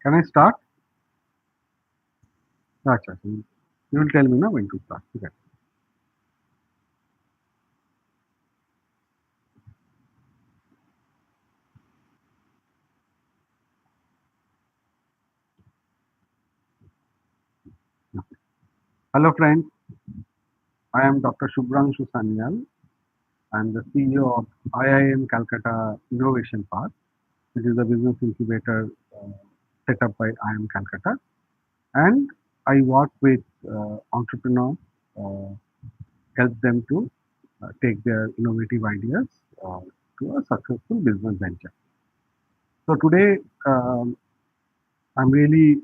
Can I start? Acha, you will tell me now when to start. Okay. Hello friends, I am Dr. Shubrangshu Sanyal. I am the CEO of IIM Calcutta Innovation Park, which is a business incubator set up by IIM Calcutta. And I work with entrepreneurs, uh, help them to take their innovative ideas uh, to a successful business venture. So today, I'm really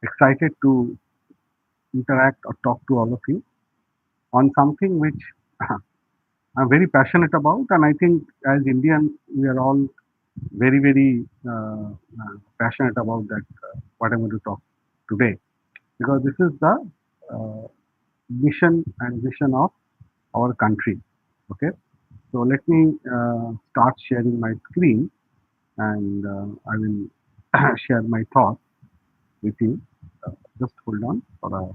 excited to interact or talk to all of you on something which I'm very passionate about, and I think as Indians, we are all very passionate about that. What I'm going to talk today, because this is the uh, mission and vision of our country. Okay, so let me start sharing my screen, and I will share my thoughts with you. Just hold on for a.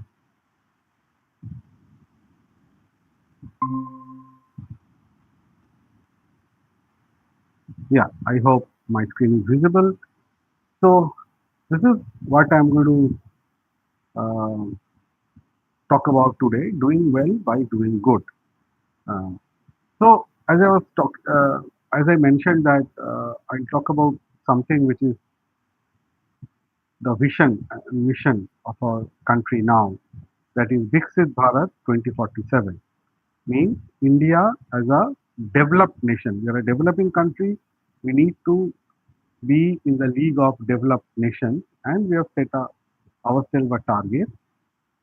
Yeah, I hope my screen is visible. So this is what I'm going to talk about today: doing well by doing good. Uh, so as I mentioned that I'll talk about something which is the vision and mission of our country now, that is Viksit Bharat 2047. Means India as a developed nation. We are a developing country. We need to be in the league of developed nations, and we have set ourselves a target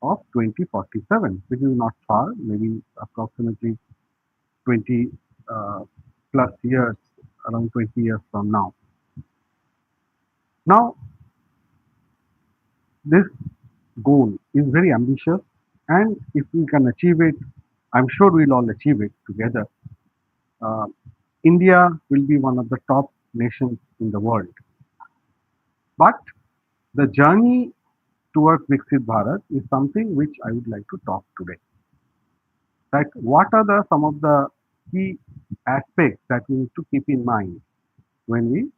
of 2047, which is not far, maybe approximately 20 plus years, around 20 years from now. Now, this goal is very ambitious, and if we can achieve it, I'm sure we'll all achieve it together. Uh, India will be one of the top nations in the world. But the journey towards Viksit Bharat is something which I would like to talk today. That what are the some of the key aspects that we need to keep in mind when we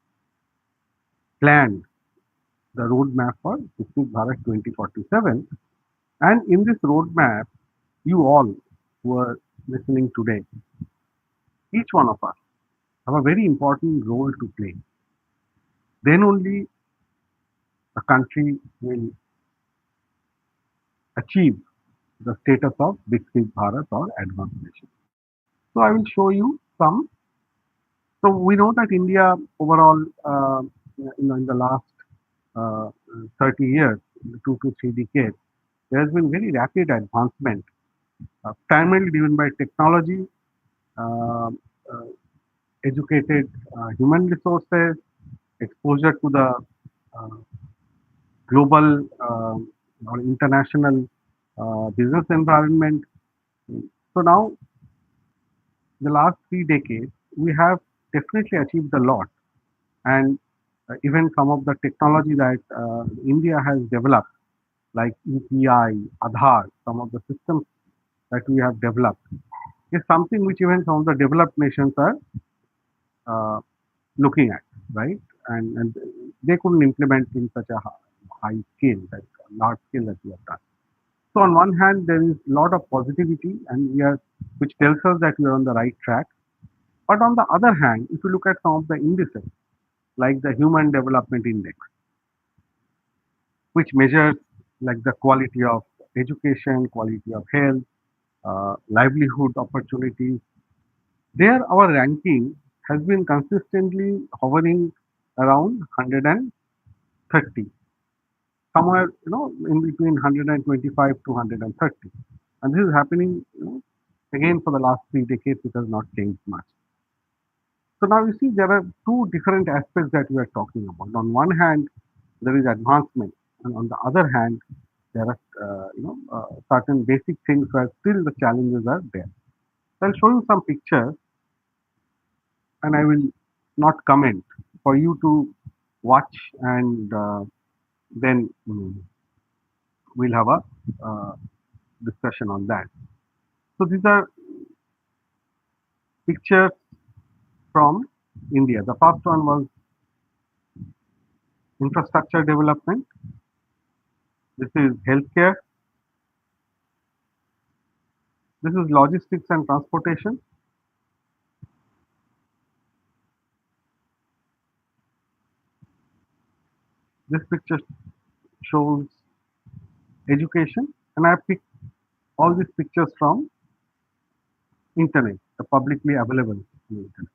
plan the roadmap for Viksit Bharat 2047. And in this roadmap, you all who are listening today, each one of us have a very important role to play. Then only a country will achieve the status of Viksit Bharat or advanced nation. So I will show you some. So we know that India overall, in the last uh, 30 years, 2 to 3 decades, there has been very rapid advancement, primarily driven by technology, uh, uh, educated human resources, exposure to the uh, global or international business environment. So now, the last 3 decades, we have definitely achieved a lot, and even some of the technology that India has developed, like EPI, Aadhaar, some of the systems that we have developed, is something which even some of the developed nations are uh, looking at, right? And they couldn't implement in such a high scale, that large scale that we have done. So on one hand, there is a lot of positivity, and which tells us that we are on the right track. But on the other hand, if you look at some of the indices, like the Human Development Index, which measures like the quality of education, quality of health, livelihood opportunities, there our ranking has been consistently hovering around 130, somewhere in between 125 to 130, and this is happening again for the last 3 decades. It has not changed much. So now you see there are two different aspects that we are talking about. On one hand, there is advancement, and on the other hand, there are certain basic things where still the challenges are there. So I'll show you some pictures, and I will not comment for you to watch and then we'll have a discussion on that. So these are pictures from India. The first one was infrastructure development. This is healthcare. This is logistics and transportation. This picture shows education, and I have picked all these pictures from internet, the publicly available on the internet.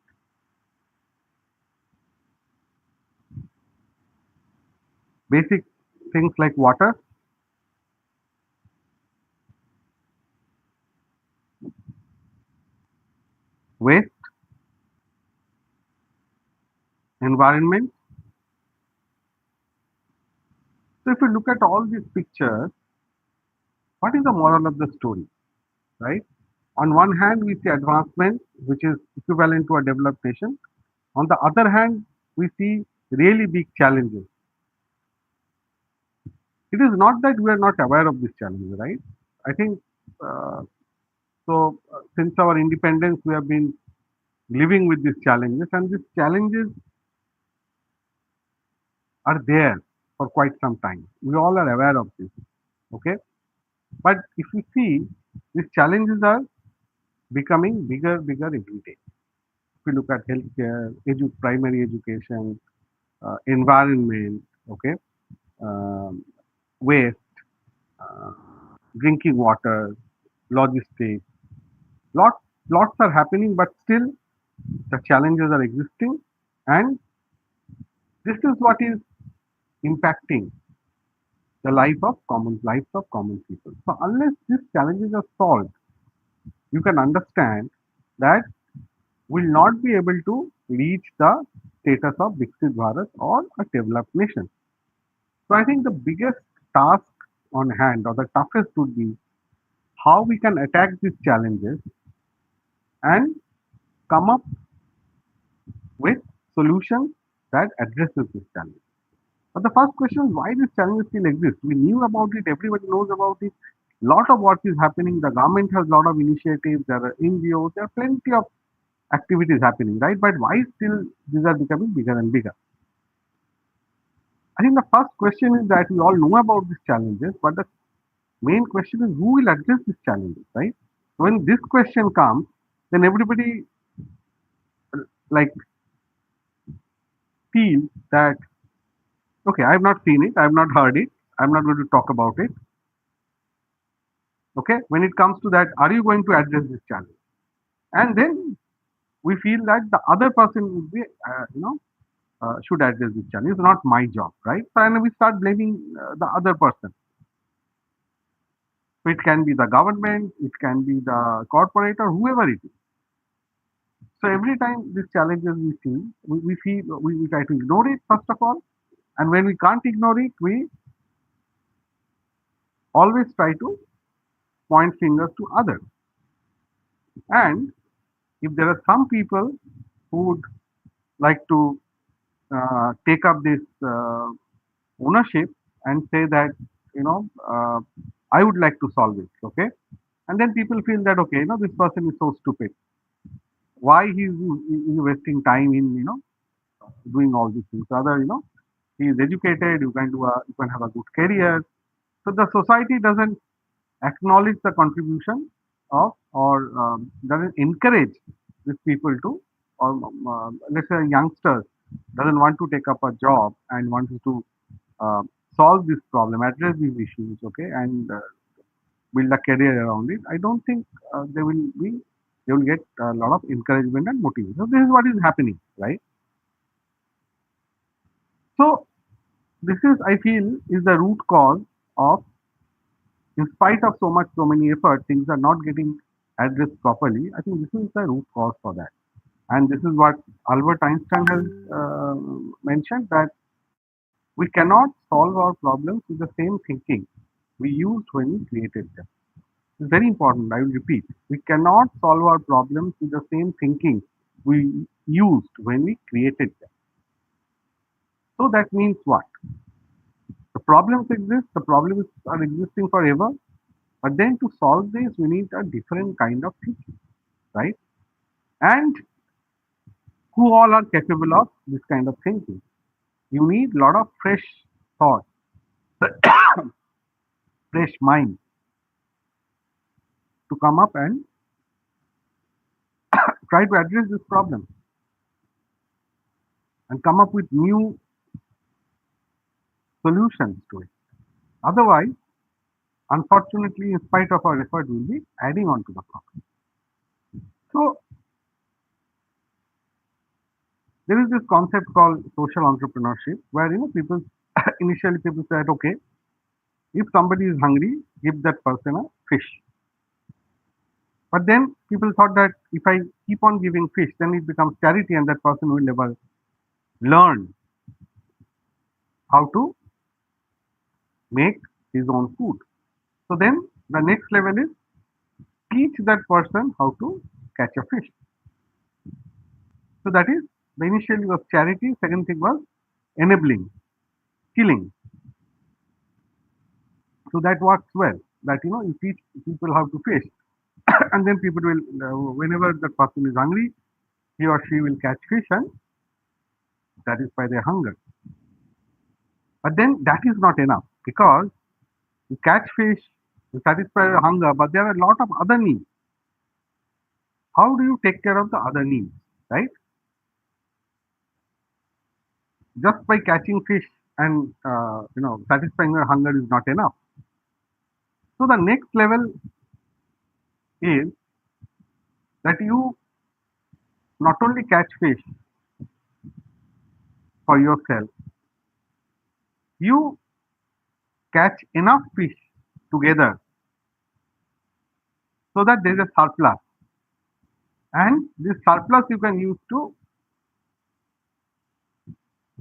Basic things like water, waste, environment. So if you look at all these pictures, what is the moral of the story, right? On one hand, we see advancement, which is equivalent to a developed nation. On the other hand, we see really big challenges. It is not that we are not aware of these challenges, right? I think uh, since our independence, we have been living with these challenges, and these challenges are there for quite some time. We all are aware of this, okay? But if you see, these challenges are becoming bigger every day. If you look at healthcare, primary education, environment, okay, um, waste, uh, drinking water, logistics, lots lots are happening, but still the challenges are existing, and this is what is impacting the lives of common people. So unless these challenges are solved, you can understand that we'll not be able to reach the status of Viksit Bharat or a developed nation. So I think the biggest task on hand or the toughest would be how we can attack these challenges and come up with solutions that addresses this challenge. But the first question is why these challenges still exist. We knew about it, everybody knows about it. Lot of work is happening. The government has a lot of initiatives. There are NGOs. There are plenty of activities happening, right? But why still these are becoming bigger and bigger? I think the first question is that we all know about these challenges, but the main question is who will address these challenges, right? When this question comes, then everybody like feels that okay, I've not seen it, I've not heard it, I'm not going to talk about it. Okay, when it comes to that, are you going to address this challenge? And then we feel that the other person would be, should address this challenge. It's not my job, right? So and we start blaming the other person. So it can be the government, it can be the corporate or whoever it is. So every time these challenges we see, we feel we try to ignore it first of all, and when we can't ignore it, we always try to point fingers to others. And if there are some people who would like to take up this ownership and say that I would like to solve it, okay, and then people feel that okay, this person is so stupid. Why he's wasting time in doing all these things? Rather, he is educated. You can have a good career. So the society doesn't acknowledge the contribution of or doesn't encourage these people to or let's say youngsters doesn't want to take up a job and wants to uh, solve this problem, address these issues, okay, and build a career around it. I don't think they will get a lot of encouragement and motivation. So this is what is happening, right? So this is, I feel, is the root cause of, in spite of so many effort, things are not getting addressed properly. I think this is the root cause for that. And this is what Albert Einstein has mentioned that we cannot solve our problems with the same thinking we used when we created them. It's very important. I will repeat. We cannot solve our problems with the same thinking we used when we created them. So that means what? The problems exist, the problems are existing forever, but then to solve this, we need a different kind of thinking, right? And who all are capable of this kind of thinking? You need a lot of fresh thought, fresh mind to come up and try to address this problem and come up with new solutions to it. Otherwise, unfortunately, in spite of our effort, we'll be adding on to the problem. So there is this concept called social entrepreneurship, where people initially people said, okay, if somebody is hungry, give that person a fish. But then people thought that if I keep on giving fish, then it becomes charity, and that person will never learn how to make his own food. So then the next level is teach that person how to catch a fish. So that is the initially was charity. Second thing was enabling, killing. So that works well. That you teach people how to fish, and then people will whenever the person is hungry, he or she will catch fish and satisfy their hunger. But then that is not enough because you catch fish, you satisfy your hunger, but there are a lot of other needs. How do you take care of the other needs, right? Just by catching fish and satisfying your hunger is not enough. So the next level is that you not only catch fish for yourself, you catch enough fish together so that there is a surplus, and this surplus you can use to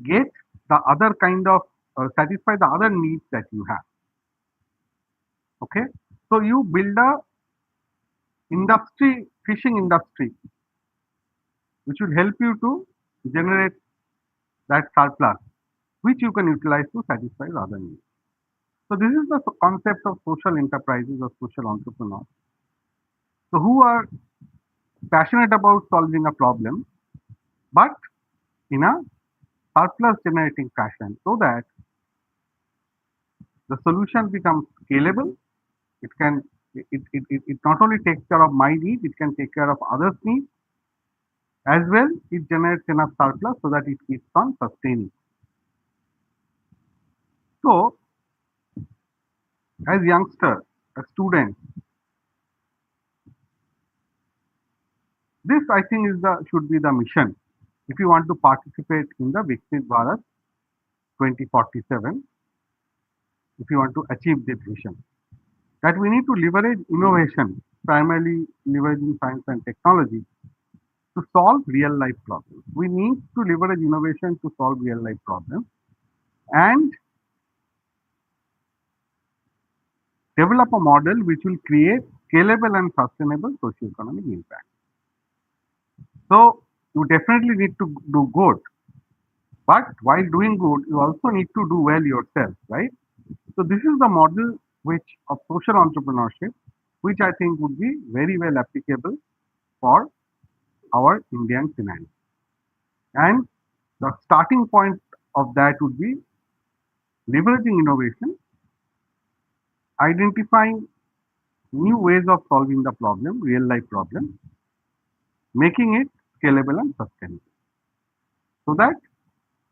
get the other kind of satisfy the other needs that you have. Okay, so you build a industry, fishing industry, which will help you to generate that surplus, which you can utilize to satisfy the other needs. So this is the concept of social enterprises or social entrepreneurs. So who are passionate about solving a problem, but in a surplus generating fashion, so that the solution becomes scalable. It can it not only takes care of my need, it can take care of others' needs as well. It generates enough surplus so that it keeps on sustaining. So, as youngsters, as students, this I think is the should be the mission if you want to participate in the Viksit Bharat 2047. If you want to achieve this vision, that we need to leverage innovation, primarily leveraging science and technology, to solve real life problems. We need to leverage innovation to solve real life problems and develop a model which will create scalable and sustainable socio-economic impact. So you definitely need to do good, but while doing good, you also need to do well yourself, right? So this is the model which of social entrepreneurship, which I think would be very well applicable for our Indian finance. And the starting point of that would be leveraging innovation, identifying new ways of solving the problem, real life problem, making it scalable and sustainable so that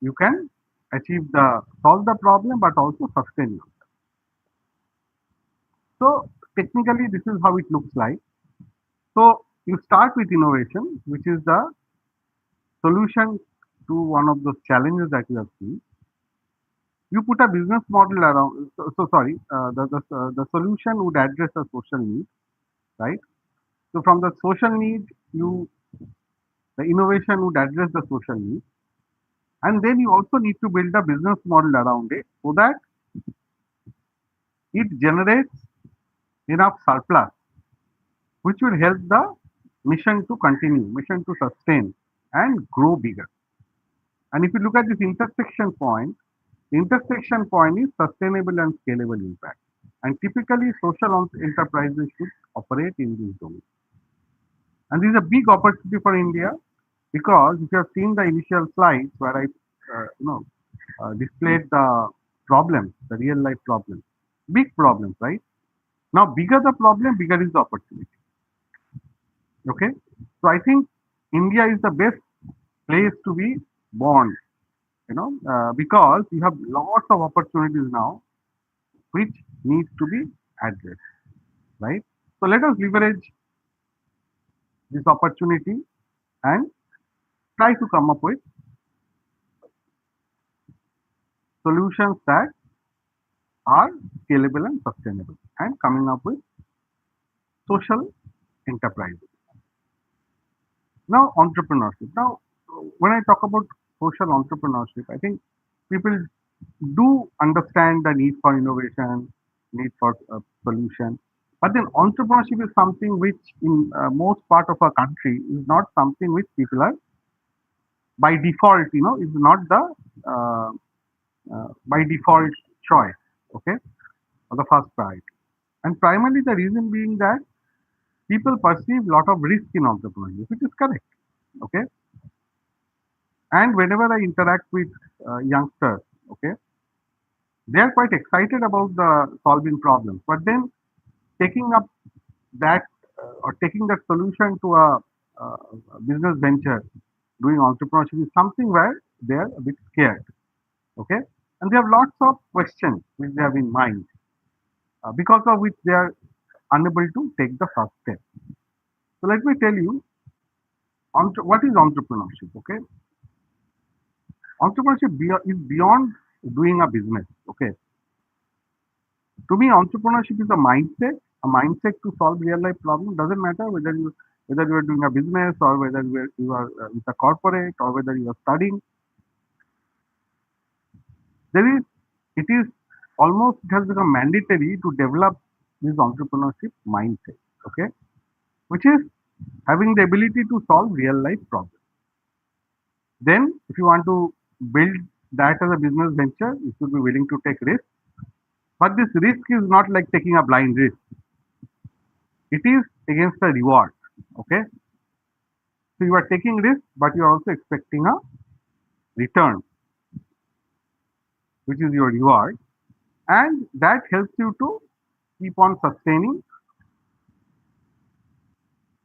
you can achieve the solve the problem but also sustain yourself. So technically this is how it looks like. So you start with innovation, which is the solution to one of those challenges that you have seen. You put a business model around. So sorry, the solution would address a social need, right? So from the social need, the innovation would address the social need, and then you also need to build a business model around it so that it generates enough surplus, which will help the mission to continue, mission to sustain and grow bigger. And if you look at this intersection point is sustainable and scalable impact. And typically, social enterprises should operate in this domain. And this is a big opportunity for India because if you have seen the initial slides where I, displayed the problems, the real life problems, big problems, right? Now, bigger the problem, bigger is the opportunity. Okay, so I think India is the best place to be born. Because you have lots of opportunities now, which needs to be addressed, right? So let us leverage this opportunity and try to come up with solutions that are scalable and sustainable and coming up with social enterprises. Now, entrepreneurship. Now, when I talk about social entrepreneurship, I think people do understand the need for innovation, need for solution. But then entrepreneurship is something which in most part of our country is not something which people are by default, is not the by default choice, okay, or the first priority. And primarily the reason being that people perceive lot of risk in entrepreneurship, which is correct, okay. And whenever I interact with youngsters, okay, they are quite excited about the solving problems, but then taking up that or taking that solution to a business venture, doing entrepreneurship is something where they are a bit scared, okay, and they have lots of questions which they have in mind, because of which they are unable to take the first step. So let me tell you, what is entrepreneurship? Okay, entrepreneurship is beyond doing a business. Okay, to me, entrepreneurship is a mindset to solve real life problems. Doesn't matter whether you are doing a business or whether you are with a corporate or whether you are studying. There is it is almost it has become mandatory to develop this entrepreneurship mindset. Okay, which is having the ability to solve real life problems. Then, if you want to build that as a business venture, you should be willing to take risk. But this risk is not like taking a blind risk. It is against the reward. Okay. So you are taking risk, but you are also expecting a return, which is your reward. And that helps you to keep on sustaining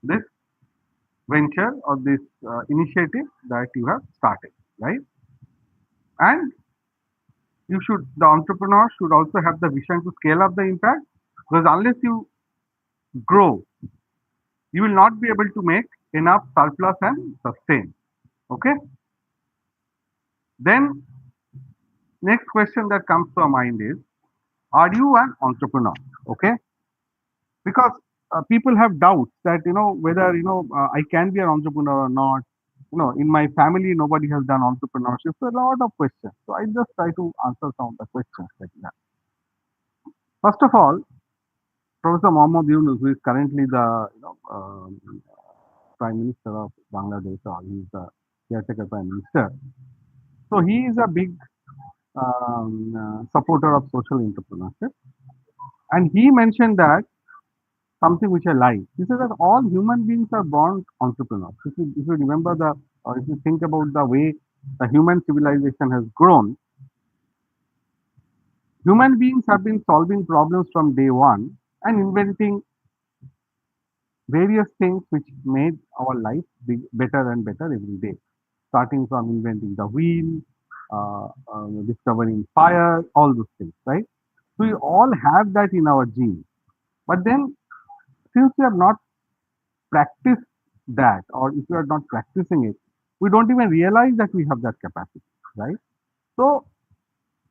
this venture or this initiative that you have started, right? And the entrepreneur should also have the vision to scale up the impact because unless you grow, you will not be able to make enough surplus and sustain. Okay. Then next question that comes to our mind is, are you an entrepreneur? Okay. Because people have doubts that, whether, I can be an entrepreneur or not. In my family, nobody has done entrepreneurship. So a lot of questions. So I just try to answer some of the questions that you have. First of all, Professor Mohammad Yunus, who is currently the Prime Minister of Bangladesh, or he is the caretaker Prime Minister. So he is a big supporter of social entrepreneurship, and he mentioned that something which I like. He said that all human beings are born entrepreneurs. If you remember or if you think about the way the human civilization has grown, human beings have been solving problems from day one and inventing various things which made our life better and better every day. Starting from inventing the wheel, discovering fire, all those things, right? So we all have that in our genes. But then, since we have not practiced that, or if you are not practicing it, we don't even realize that we have that capacity, right? So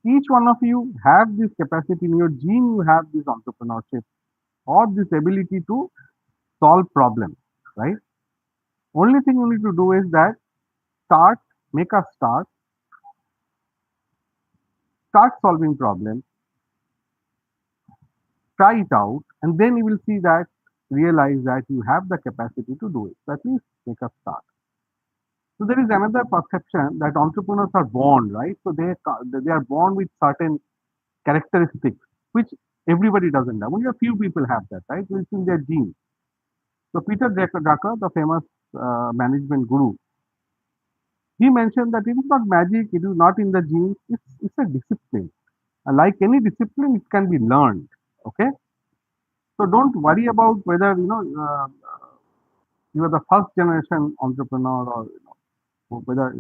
each one of you have this capacity in your gene. You have this entrepreneurship or this ability to solve problems, right? Only thing you need to do is that start, make a start solving problems, try it out, and then you will see that, realize that you have the capacity to do it. So at least make a start. So there is another perception that entrepreneurs are born, right? So they are born with certain characteristics which everybody doesn't have. Only a few people have that, right? It's in their genes. So Peter Drucker, the famous management guru, he mentioned that it is not magic, it is not in the genes, it's a discipline. And like any discipline, it can be learned. Okay, so don't worry about whether you are the first generation entrepreneur or whether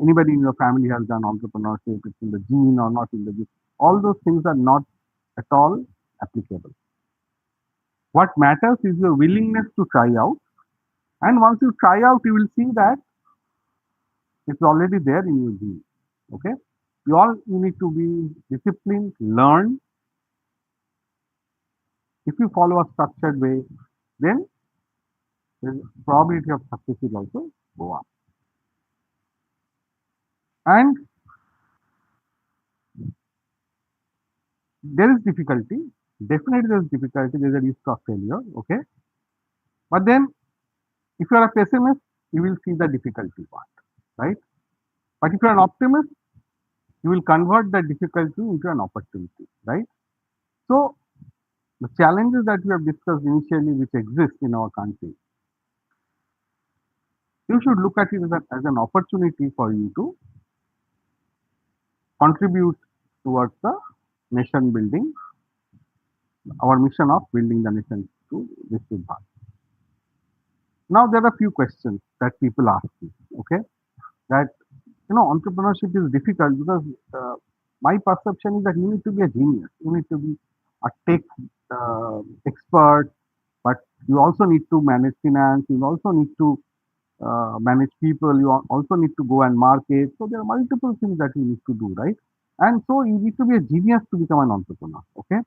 anybody in your family has done entrepreneurship. It's in the gene or not in the gene. All those things are not at all applicable. What matters is your willingness to try out. And once you try out, you will see that it's already there in your gene. Okay. You need to be disciplined, learn. If you follow a structured way, then the probability of success will also go up. And there is difficulty. Definitely there is difficulty. There is a risk of failure. Okay. But then if you are a pessimist, you will see the difficulty part. Right. But if you are an optimist, you will convert that difficulty into an opportunity. Right. So the challenges that we have discussed initially, which exist in our country, you should look at it as an opportunity for you to contribute towards the nation building, our mission of building the nation to this Bharat. Now there are a few questions that people ask me. Okay, that entrepreneurship is difficult because my perception is that you need to be a genius, you need to be a tech expert, but you also need to manage finance, you also need to manage people, you also need to go and market. So there are multiple things that you need to do, right? And so you need to be a genius to become an entrepreneur. Okay.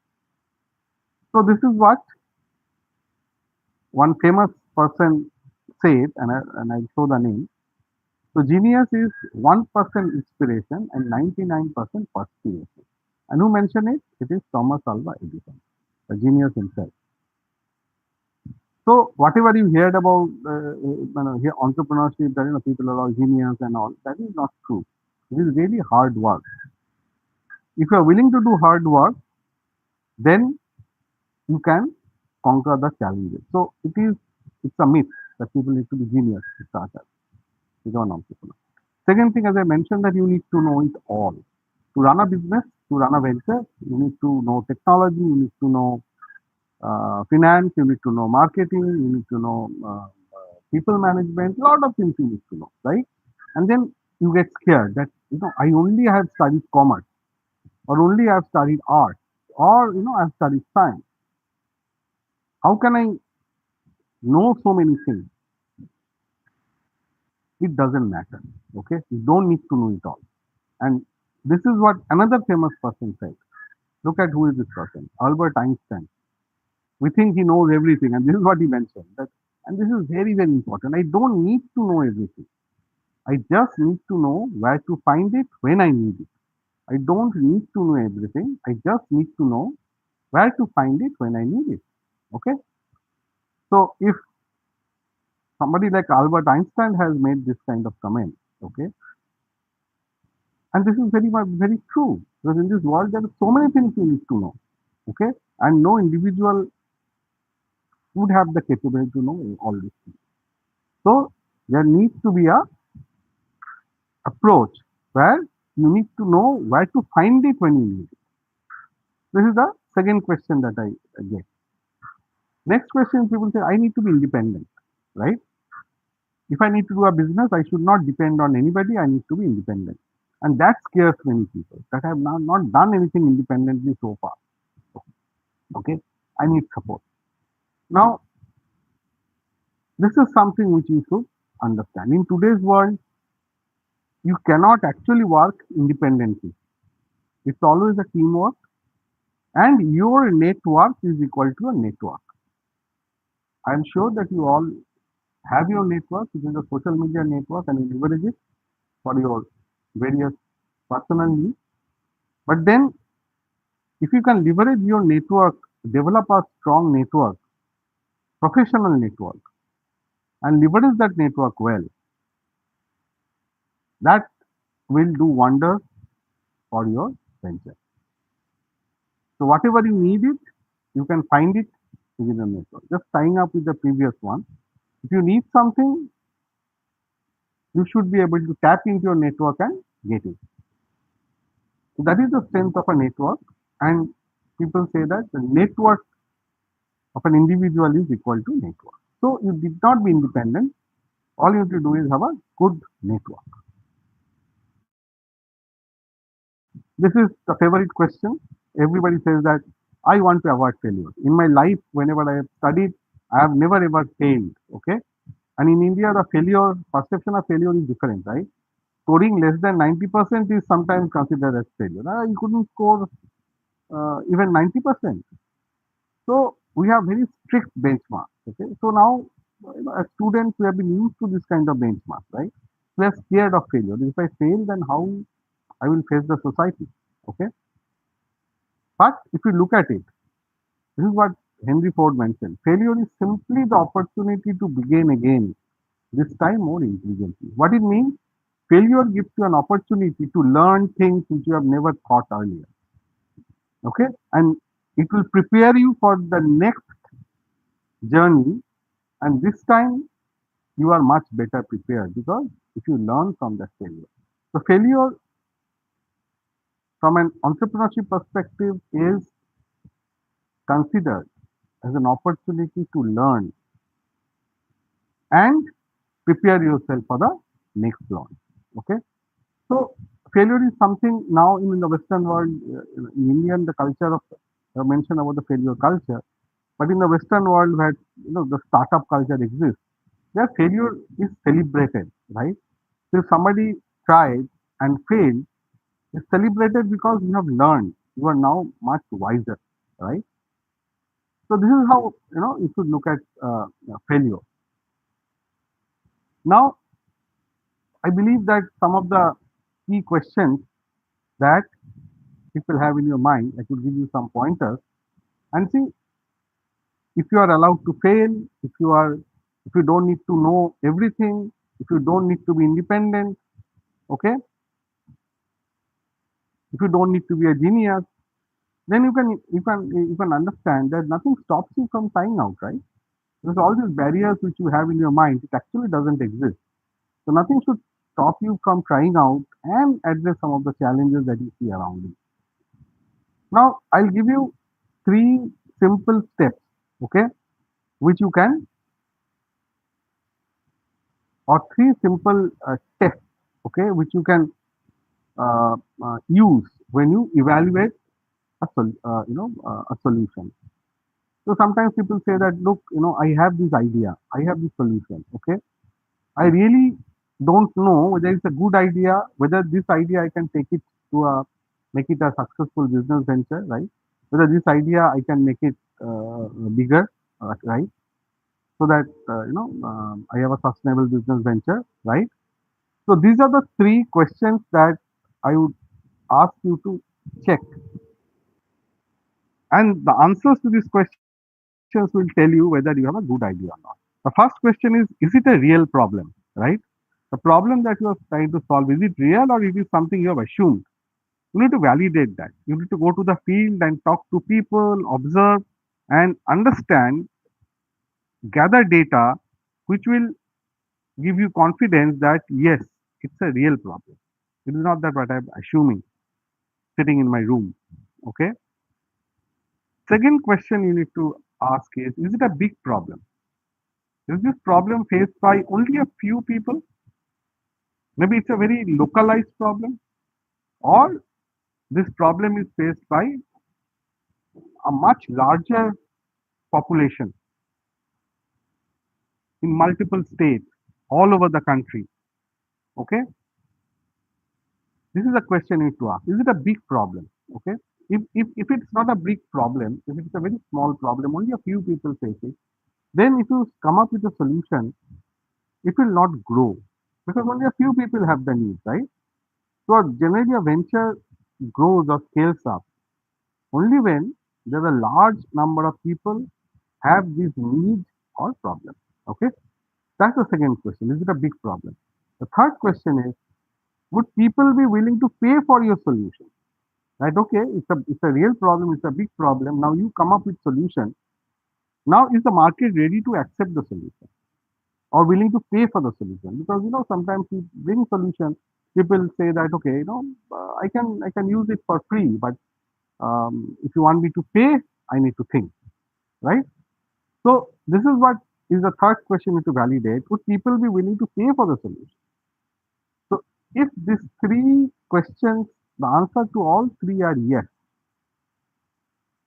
So this is what one famous person said, and I show the name. So genius is 1% inspiration and 99% perspiration. And who mentioned it? It is Thomas Alva Edison, the genius himself. So whatever you heard about entrepreneurship, that people are all genius and all, that is not true. It is really hard work. If you are willing to do hard work, then you can conquer the challenges. So it's a myth that people need to be genius to start as become an entrepreneur. Second thing, as I mentioned, that you need to know it all. To run a business, to run a venture, you need to know technology, you need to know finance, you need to know marketing, you need to know people management, lot of things you need to know, right? And then you get scared that I only have studied commerce, or only I have studied art, or I have studied science. How can I know so many things? It doesn't matter. Okay, you don't need to know it all. And this is what another famous person said. Look at who is this person, Albert Einstein. We think he knows everything, and this is what he mentioned. And this is very, very important. I don't need to know everything. I just need to know where to find it when I need it. I don't need to know everything. I just need to know where to find it when I need it. Okay. So if somebody like Albert Einstein has made this kind of comment, okay, and this is very much very true, because in this world there are so many things you need to know, okay, and no individual would have the capability to know all these things. So there needs to be a approach where you need to know where to find it when you need it. This is the second question that I get. Next question, people say, I need to be independent, right? If I need to do a business, I should not depend on anybody. I need to be independent. And that scares many people that have not done anything independently so far. Okay, I need support. Now, this is something which you should understand. In today's world, you cannot actually work independently. It's always a teamwork, and your network is equal to a network. I'm sure that you all have your network, which is a social media network, and you leverage it for your various personal needs. But then, if you can leverage your network, develop a strong network, professional network, and leverage that network well, That will do wonders for your venture. So whatever you need it, you can find it within the network. Just tying up with the previous one. If you need something, you should be able to tap into your network and get it. So that is the strength of a network. And people say that the network of an individual is equal to network. So you did not be independent. All you have to do is have a good network. This is the favorite question. Everybody says that I want to avoid failure. In my life, whenever I have studied, I have never ever failed. Okay. And in India, the failure perception of failure is different, right? Scoring less than 90% is sometimes considered as failure. You couldn't score even 90%. So we have very strict benchmarks. Okay. So now, as students, we have been used to this kind of benchmark, right? We are scared of failure. If I fail, then how I will face the society. Okay. But if you look at it, this is what Henry Ford mentioned. Failure is simply the opportunity to begin again, this time more intelligently. What it means? Failure gives you an opportunity to learn things which you have never thought earlier. Okay? And it will prepare you for the next journey. And this time you are much better prepared because if you learn from that failure. So failure from an entrepreneurship perspective is considered as an opportunity to learn and prepare yourself for the next launch. Okay. So failure is something now in the Western world, in Indian, the culture of mention about the failure culture, but in the Western world where the startup culture exists, their failure is celebrated, right? So if somebody tried and failed, it's celebrated because you have learned. You are now much wiser, right? So this is how you should look at failure. Now, I believe that some of the key questions that people have in your mind, I could give you some pointers and see if you are allowed to fail, if you don't need to know everything, if you don't need to be independent, okay, if you don't need to be a genius, then you can understand that nothing stops you from trying out, right? Because all these barriers which you have in your mind, it actually doesn't exist. So nothing should stop you from trying out and address some of the challenges that you see around you. Now, I'll give you three simple steps, okay, which you can, or three simple tests, okay, which you can use when you evaluate a solution. So sometimes people say that, look, I have this idea, I have this solution, okay. I really don't know whether it's a good idea, whether this idea I can take it to make it a successful business venture, right? Whether this idea I can make it bigger, right? So that I have a sustainable business venture, right? So these are the three questions that I would ask you to check, and the answers to these questions will tell you whether you have a good idea or not. The first question is it a real problem, right? The problem that you are trying to solve, is it real or it is something you have assumed? You need to validate that. You need to go to the field and talk to people, observe and understand, gather data, which will give you confidence that yes, it's a real problem. It is not that what I'm assuming sitting in my room. Okay. Second question you need to ask is it a big problem? Is this problem faced by only a few people? Maybe it's a very localized problem, or this problem is faced by a much larger population in multiple states all over the country. Okay, this is a question you need to ask. Is it a big problem? Okay, if it's not a big problem, if it's a very small problem, only a few people face it, then if you come up with a solution, it will not grow because only a few people have the need, right? So generally a venture grows or scales up only when there are a large number of people have this need or problem. Okay, that's the second question. Is it a big problem? The third question is would people be willing to pay for your solution? Right? Okay, it's a real problem, it's a big problem. Now you come up with solution. Now is the market ready to accept the solution or willing to pay for the solution? Because sometimes you bring solution, people say that okay, I can use it for free, but if you want me to pay, I need to think, right? So this is what is the third question to validate. Would people be willing to pay for the solution? So if these three questions, the answer to all three are yes,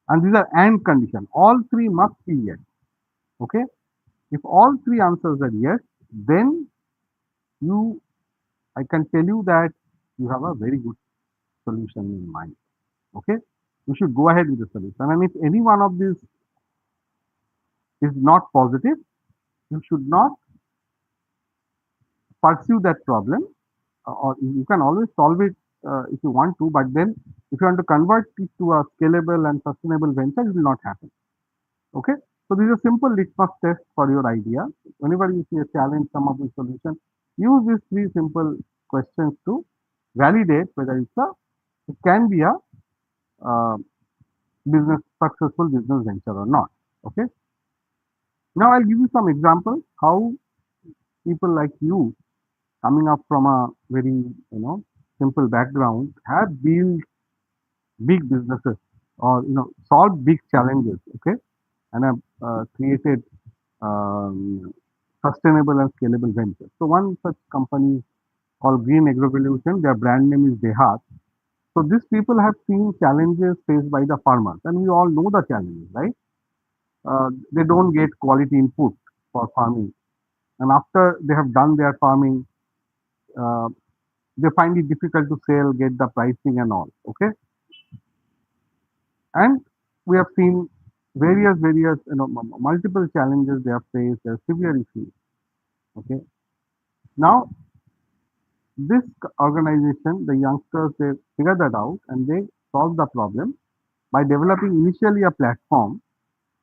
and these are and condition. All three must be yes. Okay. If all three answers are yes, then you, I can tell you that you have a very good solution in mind. Okay. You should go ahead with the solution. And if any one of these is not positive, you should not pursue that problem, or you can always solve it if you want to, but then if you want to convert it to a scalable and sustainable venture, it will not happen. Okay. So this is a simple litmus test for your idea. Whenever you see a challenge, come up with solution, use these three simple questions to validate whether it can be a uh, successful business venture or not. Okay. Now I'll give you some examples how people like you, coming up from a very simple background, have built big businesses or solved big challenges. Okay, and have created um, sustainable and scalable ventures. So one such company called Green Agrovolution, their brand name is Dehat. So these people have seen challenges faced by the farmers, and we all know the challenges, right? They don't get quality input for farming, and after they have done their farming, uh, they find it difficult to sell, get the pricing and all. Okay, and we have seen various multiple challenges they have faced. There are severe issues. Okay, now this organization, the youngsters, they figured that out and they solved the problem by developing initially a platform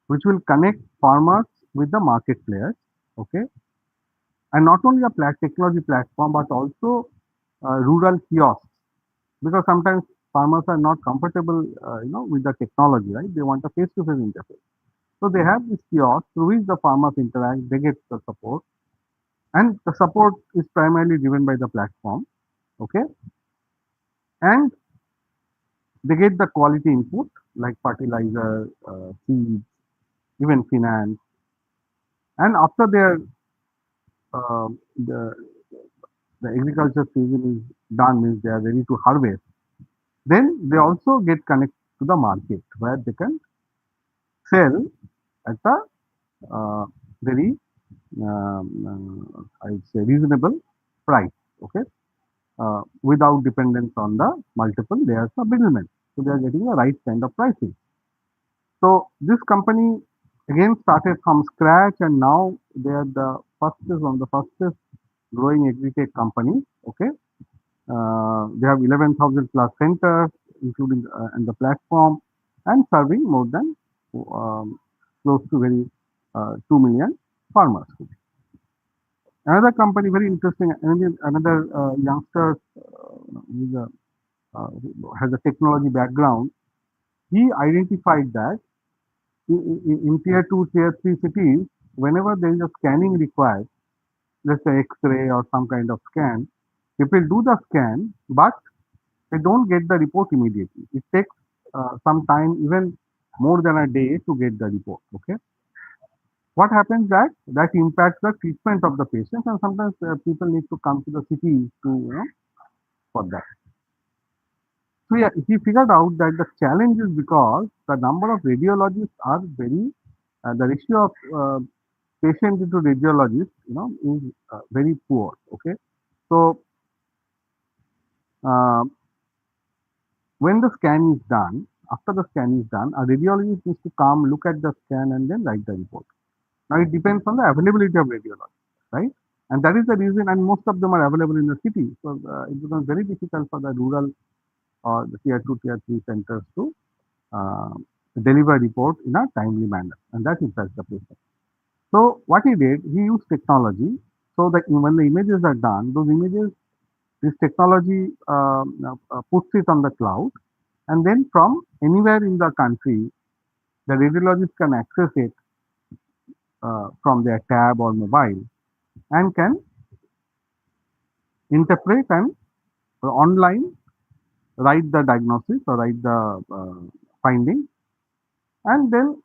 which will connect farmers with the market players. Okay, and not only a technology platform but also rural kiosks, because sometimes farmers are not comfortable, with the technology, right? They want a face-to-face interface. So they have this kiosk through which the farmers interact. They get the support, and the support is primarily driven by the platform. Okay, and they get the quality input like fertilizer, seeds, even finance. And after uh, the the agriculture season is done, means they are ready to harvest. Then they also get connected to the market where they can sell at a uh, very I would say reasonable price. Okay, without dependence on the multiple layers of middlemen. So they are getting the right kind of pricing. So this company again started from scratch, and now they are the fastest one, the fastest growing agri-tech company. Okay, they have 11,000 plus centers, including and the platform, and serving more than close to very 2 million farmers. Another company, very interesting, another youngster who's who has a technology background. He identified that in tier 2, tier 3 cities, whenever there is a scanning required, let's say X-ray or some kind of scan, people do the scan, but they don't get the report immediately. It takes some time, even more than a day, to get the report. Okay, what happens that impacts the treatment of the patient, and sometimes people need to come to the city to for that. So yeah, he figured out that the challenge is because the number of radiologists are very, the ratio of patient into radiologist, is very poor. Okay, so uh, when the scan is done, after the scan is done, a radiologist needs to come, look at the scan, and then write the report. Now it depends on the availability of radiologists, right? And that is the reason, and most of them are available in the city. So it becomes very difficult for the rural or the tier 2, tier 3 centers to uh, deliver report in a timely manner, and that impacts the patient. So what he did, he used technology. So that when the images are done, those images This technology puts it on the cloud, and then from anywhere in the country, the radiologist can access it from their tab or mobile and can interpret and online write the diagnosis or write the finding, and then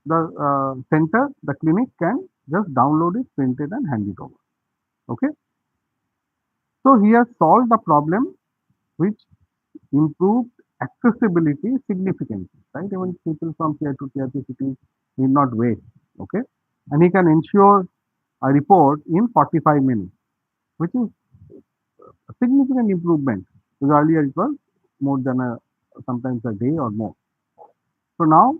the center, the clinic can just download it, print it, and hand it over. Okay, so he has solved the problem which improved accessibility significantly. Right, even people from tier 2 cities need not wait. Okay, and he can ensure a report in 45 minutes, which is a significant improvement. Because earlier it was more than sometimes a day or more. So now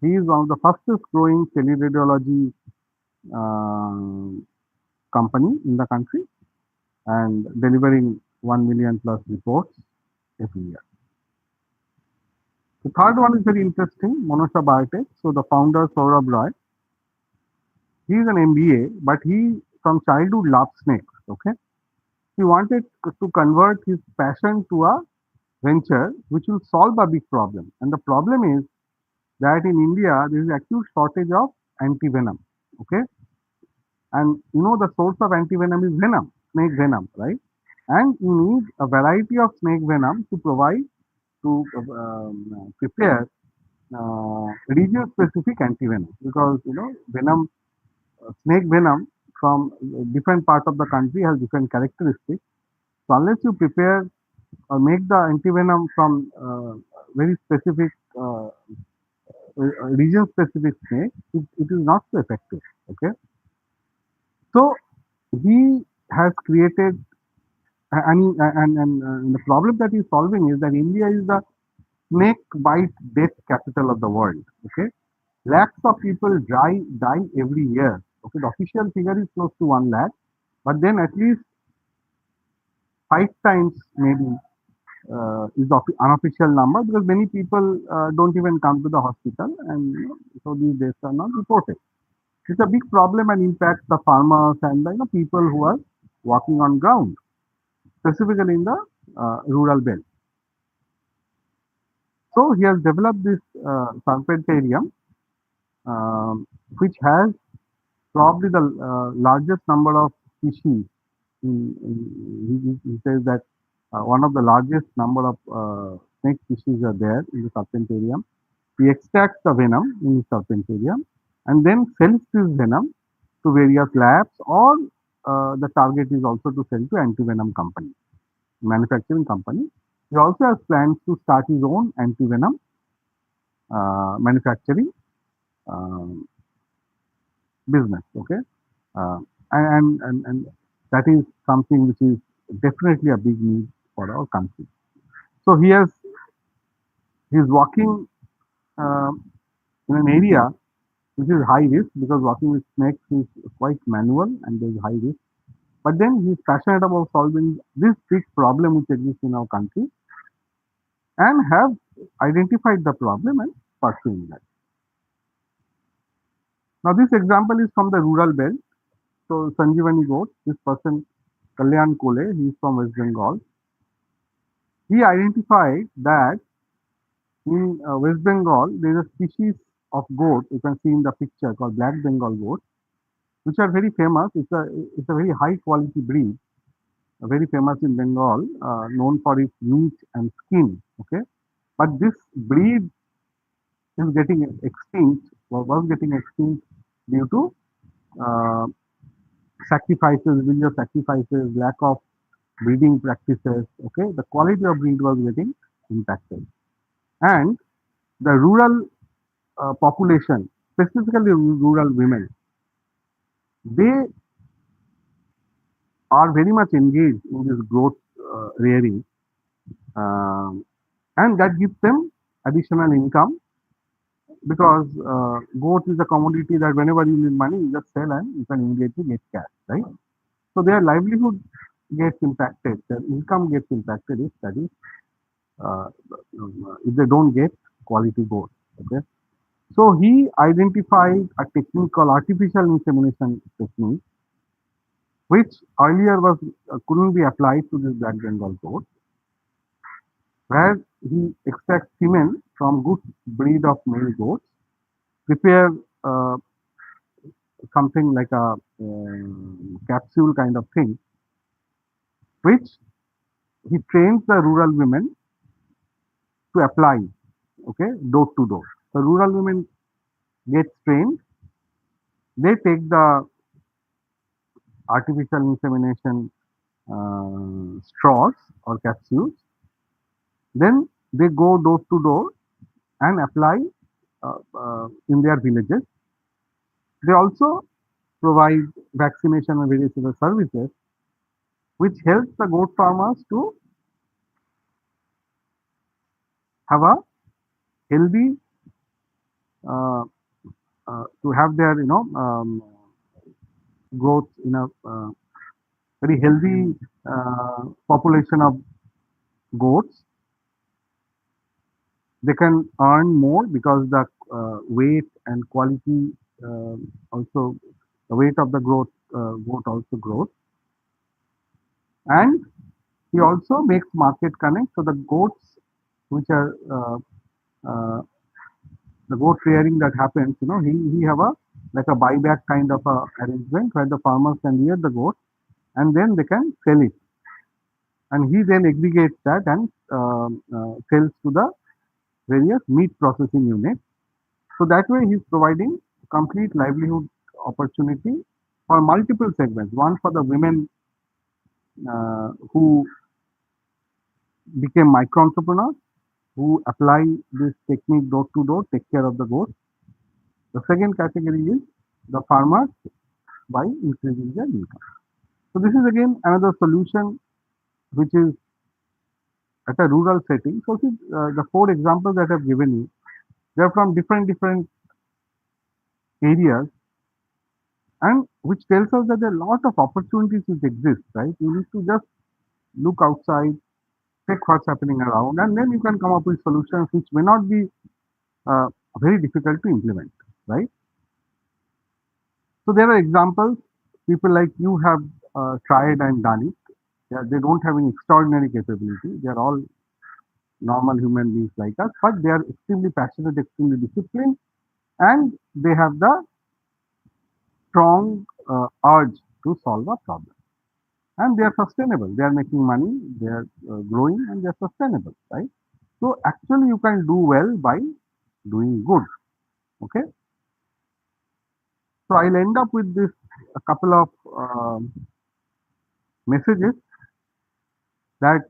he is one of the fastest growing teleradiology uh, company in the country and delivering 1 million plus reports every year. The third one is very interesting, Monosha Biotech. So the founder Saurabh Roy, he is an MBA, but he from childhood loves snakes. Okay, he wanted to convert his passion to a venture which will solve a big problem. And the problem is that in India there is acute shortage of antivenom. Okay, and you know the source of antivenom is venom, snake venom, right? And you need a variety of snake venom to provide to prepare region specific antivenom, because you know venom, snake venom from different parts of the country has different characteristics. So unless you prepare or make the antivenom from very specific region specific snake, it is not so effective. Okay, so he has created, and the problem that he's solving is that India is the snake bite death capital of the world. Okay, lakhs of people die every year. Okay, the official figure is close to 1 lakh, but then at least 5 times maybe is the unofficial number, because many people don't even come to the hospital, and you know, so these deaths are not reported. It's a big problem and impacts the farmers and the people who are walking on ground, specifically in the rural belt. So he has developed this serpentarium, which has probably the largest number of species. He says that one of the largest number of snake species are there in the serpentarium. He extracts the venom in the serpentarium and then sells this venom to various labs, or the target is also to sell to antivenom company, manufacturing company. He also has plans to start his own antivenom manufacturing um, business. Okay, uh, and that is something which is definitely a big need for our country. So he is working in an area which is high risk, because working with snakes is quite manual and there is high risk. But then he is passionate about solving this big problem which exists in our country, and have identified the problem and pursuing that. Now this example is from the rural belt. So Sanjeevani goat, this person Kalyan Kole, he is from West Bengal. He identified that in West Bengal there is a species of goat you can see in the picture called Black Bengal goat, which are very famous. It's a very high quality breed, very famous in Bengal, known for its meat and skin. Okay, but this breed is getting extinct, or was getting extinct due to uh, sacrifices, religious sacrifices, lack of breeding practices. Okay, the quality of breed was getting impacted, and the rural population, specifically rural women, they are very much engaged in this growth rearing, um, and that gives them additional income, because goat is a commodity that whenever you need money, you just sell and you can immediately get cash, right? So their livelihood gets impacted, their income gets impacted if that is uh, if they don't get quality goat. Okay, so he identified a technique called artificial insemination technique, which earlier was couldn't be applied to this Black Bengal goat, where he extracts semen from good breed of male goats, prepare uh, something like a capsule kind of thing, which he trains the rural women to apply, okay, door to door. The rural women get trained, they take the artificial insemination straws or capsules, then they go door to door and apply in their villages. They also provide vaccination and various other services, which helps the goat farmers to have a healthy, uh, to have their growth in a very healthy population of goats. They can earn more because the weight and quality also the weight of the growth goat also grows, and he also makes market connect. So the goats which are uh, the goat rearing that happens, he have a like a buyback kind of a arrangement where the farmers can rear the goat and then they can sell it, and he then aggregates that and sells to the various meat processing units. So that way he's providing complete livelihood opportunity for multiple segments. One for the women who became micro entrepreneurs, who apply this technique door to door, take care of the goat. The second category is the farmers by increasing their income. So this is again another solution which is at a rural setting. So see, the four examples that I've given you, they're from different areas, and which tells us that there are a lot of opportunities which exist, right? You need to just look outside, check what's happening around, and then you can come up with solutions which may not be uh, very difficult to implement, right? So there are examples. People like you have tried and done it. They don't have any extraordinary capability. They are all normal human beings like us, but they are extremely passionate, extremely disciplined, and they have the strong urge to solve a problem. And they are sustainable. They are making money, they are growing, and they are sustainable, right? So actually, you can do well by doing good. Okay. So I'll end up with this a couple of messages that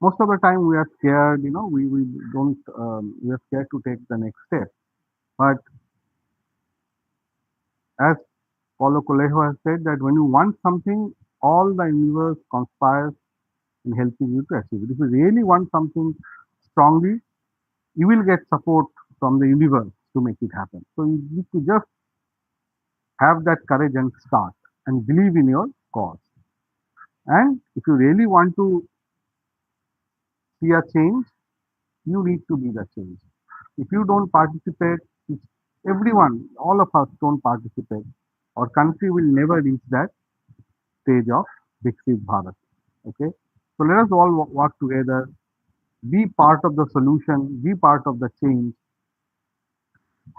most of the time we are scared. We don't we are scared to take the next step. But as Paulo Coelho has said, that when you want something, all the universe conspires in helping you to achieve it. If you really want something strongly, you will get support from the universe to make it happen. So you need to just have that courage and start and believe in your cause. And if you really want to see a change, you need to be the change. If you don't participate, if everyone, all of us don't participate, our country will never reach that stage of Viksit Bharat. Okay. So let us all work together, be part of the solution, be part of the change,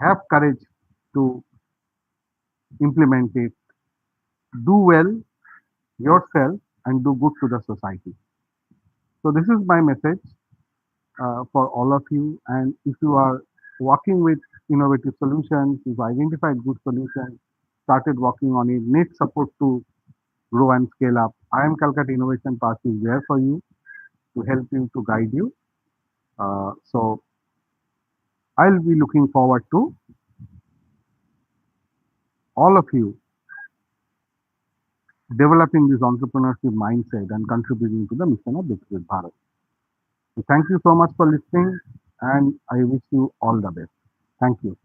have courage to implement it, do well yourself, and do good to the society. So this is my message for all of you. And if you are working with innovative solutions, if you identified good solutions, started working on it, need support to grow and scale up, IIM Calcutta Innovation Park is there for you to help you, to guide you. So I'll be looking forward to all of you developing this entrepreneurship mindset and contributing to the mission of Viksit Bharat. So thank you so much for listening, and I wish you all the best. Thank you.